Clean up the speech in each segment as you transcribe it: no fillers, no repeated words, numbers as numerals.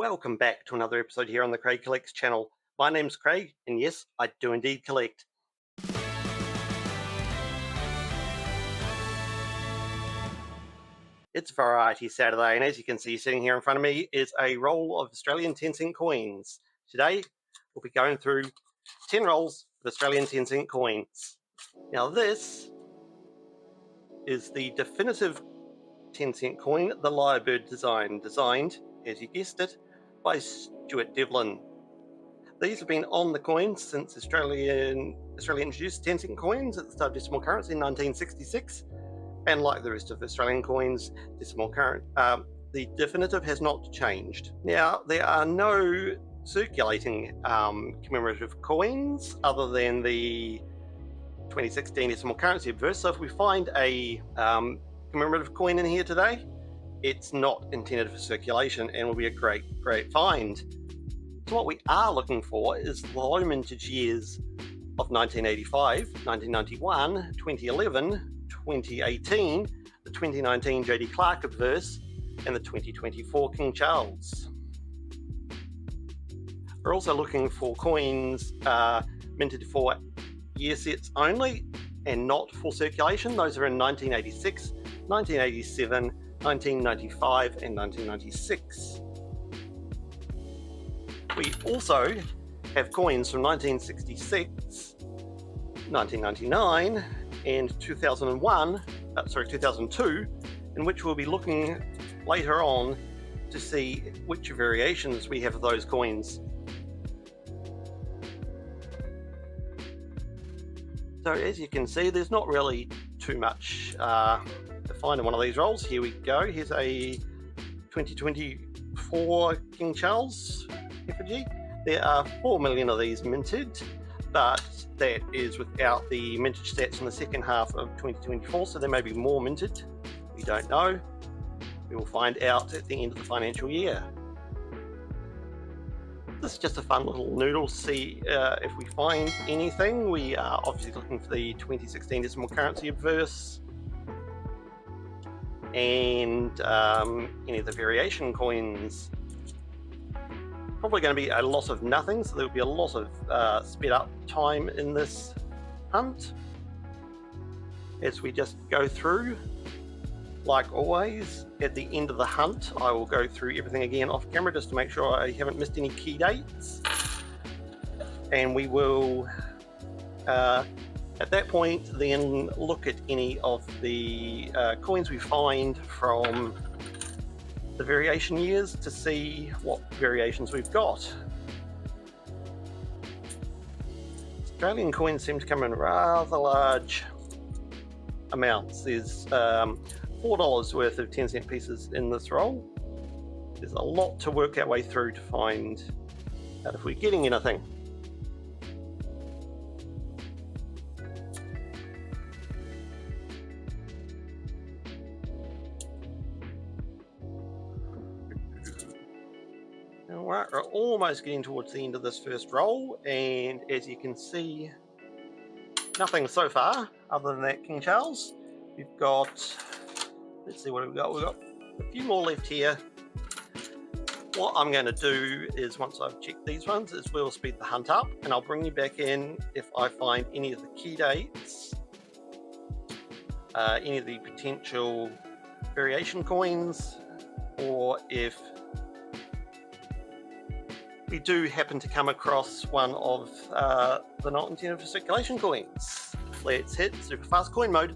Welcome back to another episode here on the Craig Collects channel. My name's Craig, and yes, I do indeed collect. It's Variety Saturday, and as you can see sitting here in front of me is a roll of Australian 10-cent coins. Today, we'll be going through 10 rolls of Australian 10-cent coins. Now this is the definitive 10-cent coin, the Lyrebird design, designed, as you guessed it, by Stuart Devlin. These have been on the coins since Australia introduced 10-cent coins at the start of decimal currency in 1966. And like the rest of Australian coins, the definitive has not changed. Now, there are no circulating commemorative coins other than the 2016 decimal currency obverse. So if we find a commemorative coin in here today, it's not intended for circulation and will be a great find. So what we are looking for is the low mintage years of 1985, 1991, 2011, 2018, the 2019 Jody Clark obverse, and the 2024 King Charles. We're also looking for coins minted for year sets only and not for circulation. Those are in 1986, 1987, 1995, and 1996. We also have coins from 1966, 1999, and 2002, in which we'll be looking later on to see which variations we have of those coins. So as you can see, there's not really too much to find in one of these rolls. Here we go. Here's a 2024 King Charles effigy. There are 4 million of these minted, but that is without the mintage stats in the second half of 2024, so there may be more minted. We don't know. We will find out at the end of the financial year. This is just a fun little noodle to see if we find anything. We are obviously looking for the 2016 decimal currency obverse and any of the variation coins. Probably going to be a lot of nothing, so there will be a lot of sped up time in this hunt. As we just go through, like always, at the end of the hunt, I will go through everything again off camera just to make sure I haven't missed any key dates. And we will, at that point, then look at any of the coins we find from the variation years to see what variations we've got. Australian coins seem to come in rather large amounts. There's $4 worth of 10-cent pieces in this roll. There's a lot to work our way through to find out if we're getting anything. Alright, we're almost getting towards the end of this first roll, and as you can see, nothing so far other than that King Charles. We've got, let's see what we've got. We've got a few more left here. What I'm going to do is, once I've checked these ones, is we'll speed the hunt up, and I'll bring you back in if I find any of the key dates, any of the potential variation coins, or if we do happen to come across one of the not intended for circulation coins. Let's hit super fast coin mode.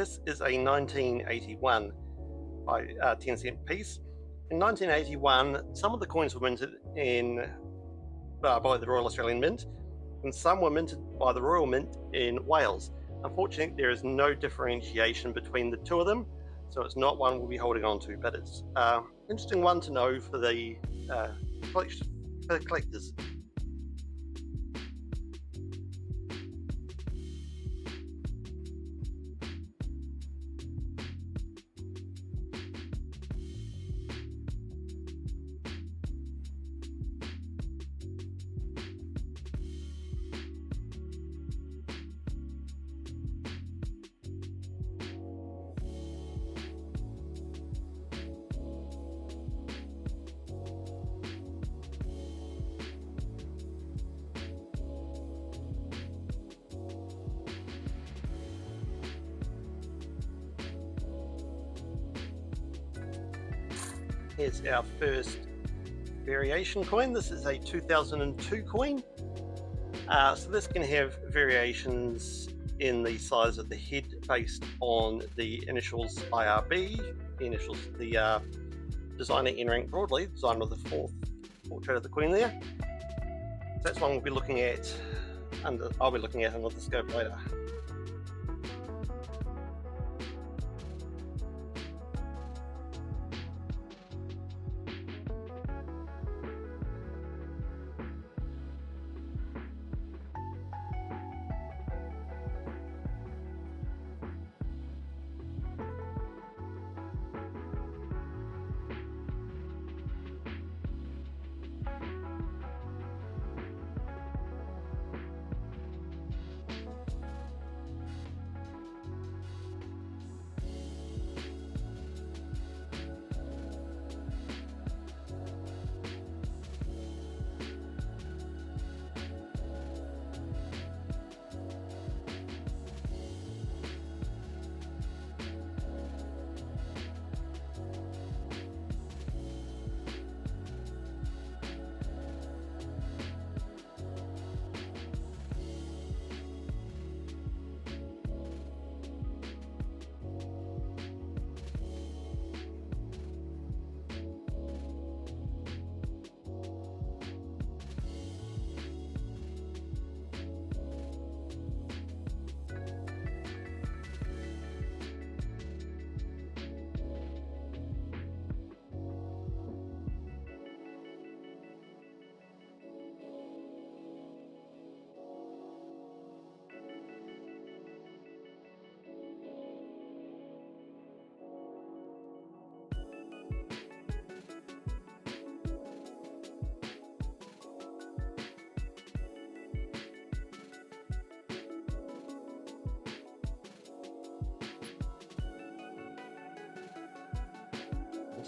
This is a 1981 by 10-cent piece. In 1981, some of the coins were minted by the Royal Australian Mint, and some were minted by the Royal Mint in Wales. Unfortunately, there is no differentiation between the two of them, so it's not one we'll be holding on to, but it's an interesting one to know for the collectors. Here's our first variation coin. This is a 2002 coin. So this can have variations in the size of the head based on the initials IRB, the initials the designer in-rank broadly, designer of the fourth portrait of the Queen there. So that's one we'll be looking at I'll be looking at under the scope later.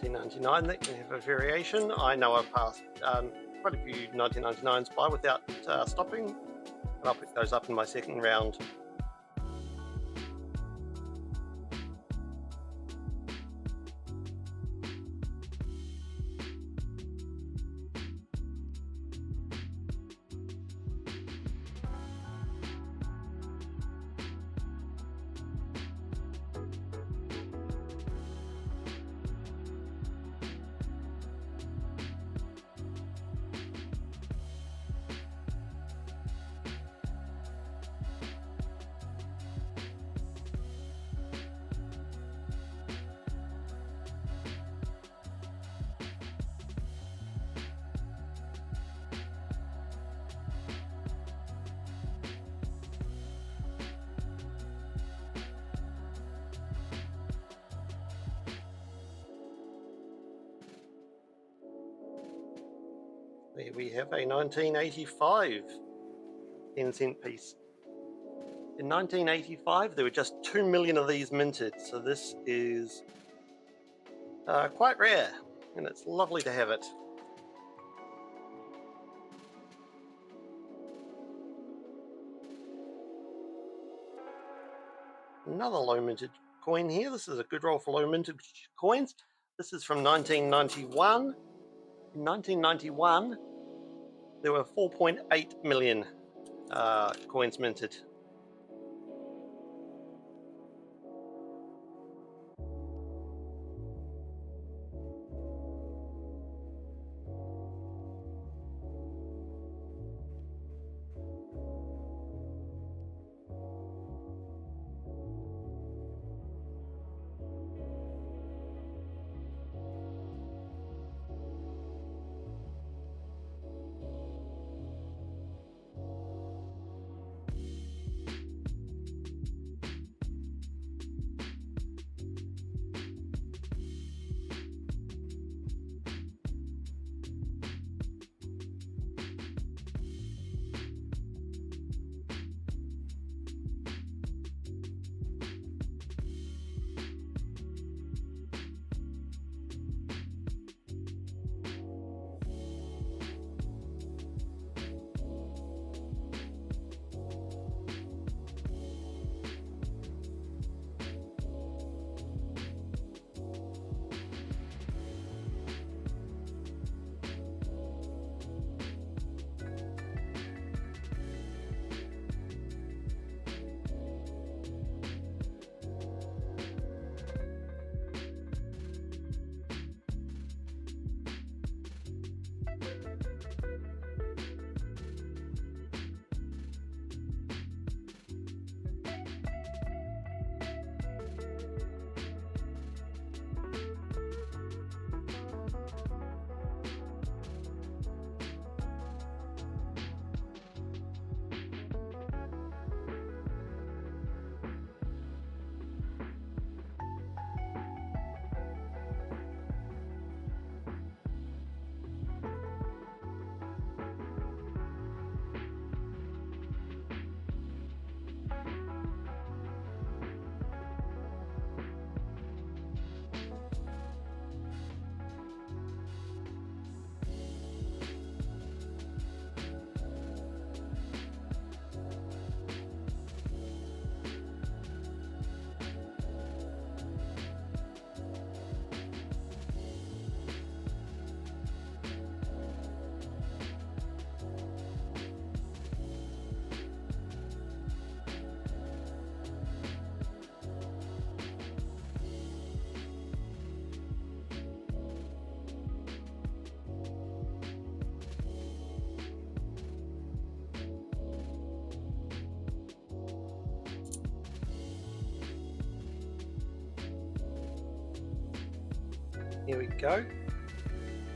$19.99, that can have a variation. I know I've passed quite a few 1999s by without stopping, and I'll pick those up in my second round. There we have a 1985 10-cent piece. In 1985, there were just 2 million of these minted, so this is quite rare, and it's lovely to have it. Another low minted coin here. This is a good roll for low minted coins. This is from 1991. In 1991, there were 4.8 million coins minted. Here we go.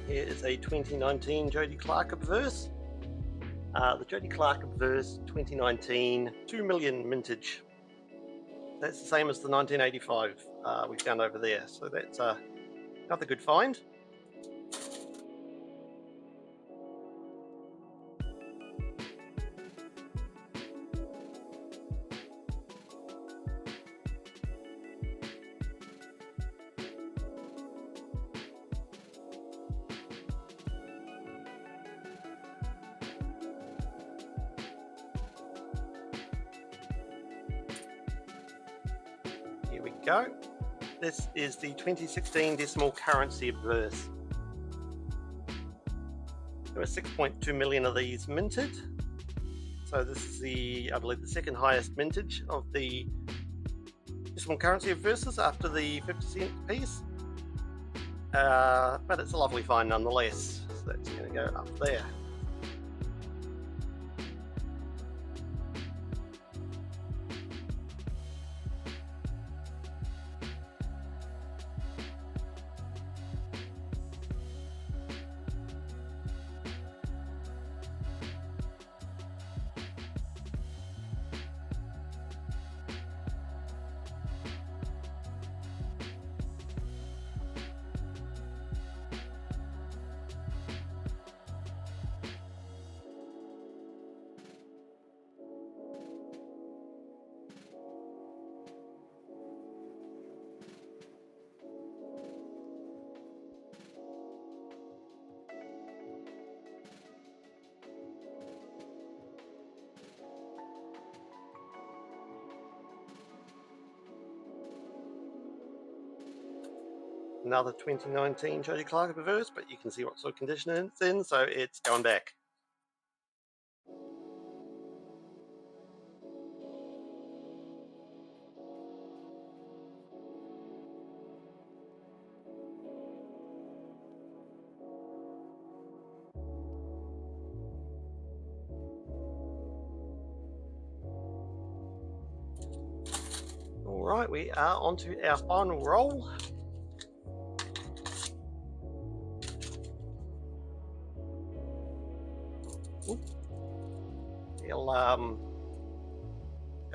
Here is a 2019 Jody Clark obverse. The Jody Clark obverse 2019 2 million mintage. That's the same as the 1985 we found over there. So that's another good find. Here we go. This is the 2016 decimal currency obverse. There were 6.2 million of these minted. So this is the, I believe, the second highest mintage of the decimal currency obverses after the 50-cent piece. But it's a lovely find nonetheless. So that's going to go up there. Another 2019 Jody Clark obverse, but you can see what sort of condition it's in, so it's going back. All right, we are onto our final roll. He'll out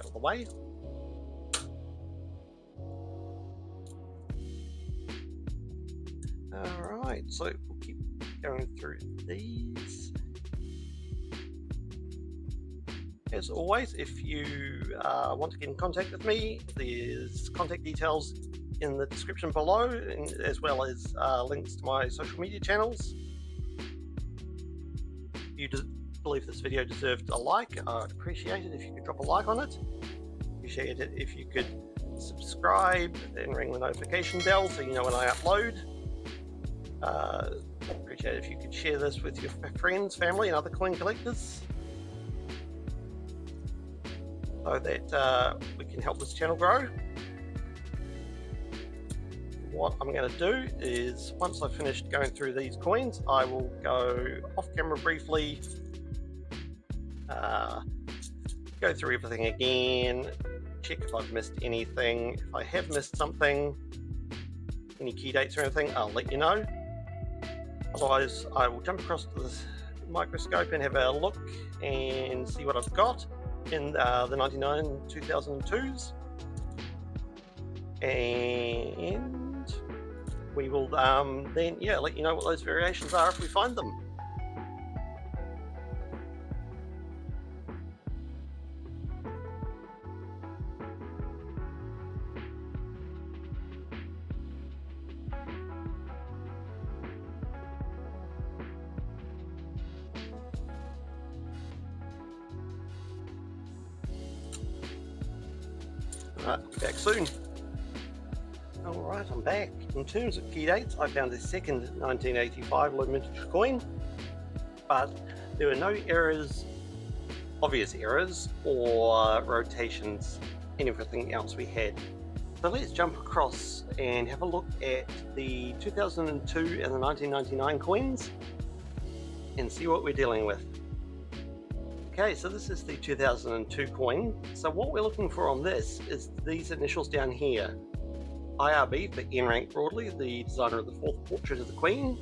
of the way. All right, so we'll keep going through these. As always, if you want to get in contact with me, there's contact details in the description below, as well as links to my social media channels. If you believe this video deserved a like, I'd appreciate it if you could drop a like on it. Appreciate it if you could subscribe and ring the notification bell so you know when I upload. Appreciate it if you could share this with your friends, family, and other coin collectors, so that we can help this channel grow. What I'm going to do is, once I've finished going through these coins, I will go off camera briefly, go through everything again, check if I've missed anything. If I have missed something, any key dates or anything, I'll let you know. Otherwise, I will jump across to the microscope and have a look and see what I've got in the 99 2002s, and we will then let you know what those variations are if we find them. Alright, back soon. Alright, I'm back. In terms of key dates, I found the second 1985 low mintage coin, but there were no errors, obvious errors, or rotations in everything else we had. So let's jump across and have a look at the 2002 and the 1999 coins and see what we're dealing with. Okay, so this is the 2002 coin. So what we're looking for on this is these initials down here. IRB for Ian Rank Broadley, the designer of the fourth portrait of the Queen.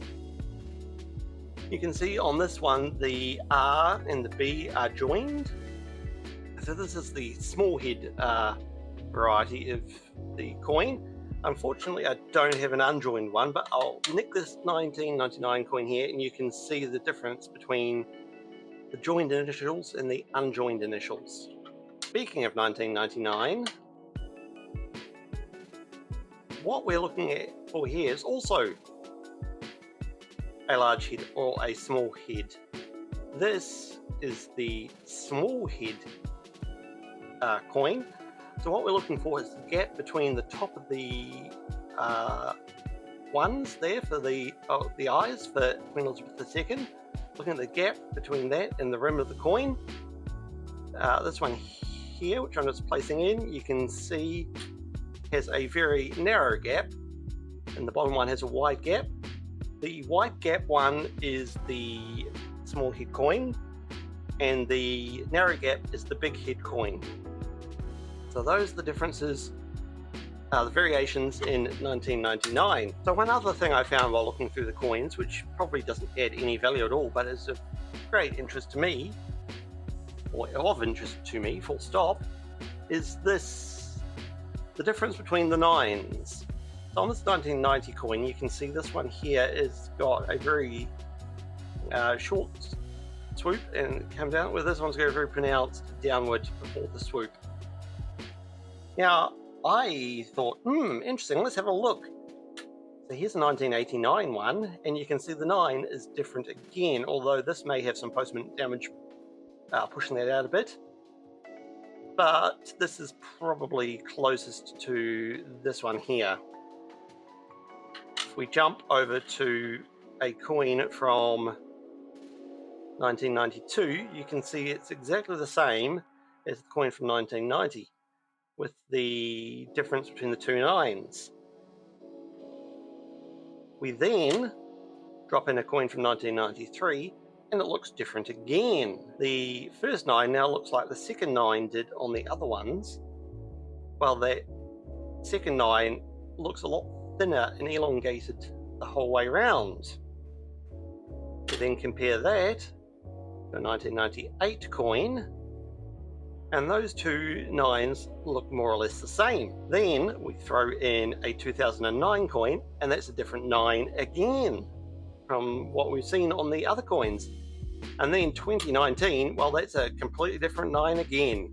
You can see on this one the R and the B are joined. So this is the small head variety of the coin. Unfortunately, I don't have an unjoined one, but I'll nick this 1999 coin here and you can see the difference between the joined initials and the unjoined initials. Speaking of 1999, what we're looking at for here is also a large head or a small head. This is the small head coin. So what we're looking for is the gap between the top of the ones there for the eyes for Queen Elizabeth II. Looking at the gap between that and the rim of the coin. This one here, which I'm just placing in, you can see has a very narrow gap, and the bottom one has a wide gap. The wide gap one is the small head coin, and the narrow gap is the big head coin. So those are the differences, the variations in 1999. So one other thing I found while looking through the coins, which probably doesn't add any value at all, but is of great interest to me, or of interest to me, full stop, is this, the difference between the nines. So on this 1990 coin, you can see this one here has got a very short swoop and come down, where this one's got a very pronounced downward before the swoop. Now, I thought, interesting, let's have a look. So here's a 1989 one, and you can see the 9 is different again, although this may have some postment damage pushing that out a bit. But this is probably closest to this one here. If we jump over to a coin from 1992, you can see it's exactly the same as the coin from 1990. With the difference between the two 9s. We then drop in a coin from 1993 and it looks different again. The first 9 now looks like the second 9 did on the other ones, while that second 9 looks a lot thinner and elongated the whole way around. We then compare that to a 1998 coin, and those two 9s look more or less the same. Then we throw in a 2009 coin, and that's a different 9 again from what we've seen on the other coins. And then 2019, well, that's a completely different 9 again.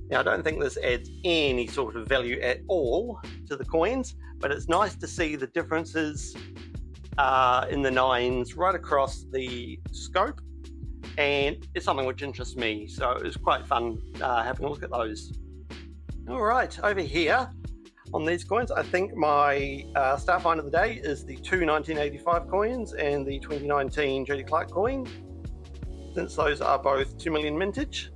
Now, I don't think this adds any sort of value at all to the coins, but it's nice to see the differences in the 9s right across the scope. And it's something which interests me, so it was quite fun having a look at those. All right, over here on these coins, I think my star find of the day is the two 1985 coins and the 2019 Jody Clark coin, since those are both 2 million mintage.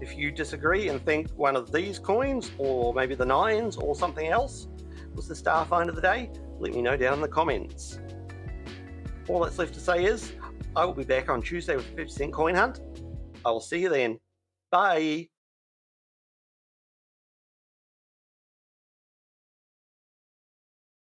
If you disagree and think one of these coins, or maybe the 9s or something else, was the star find of the day, let me know down in the comments. All that's left to say is, I will be back on Tuesday with a 50-cent coin hunt. I will see you then. Bye.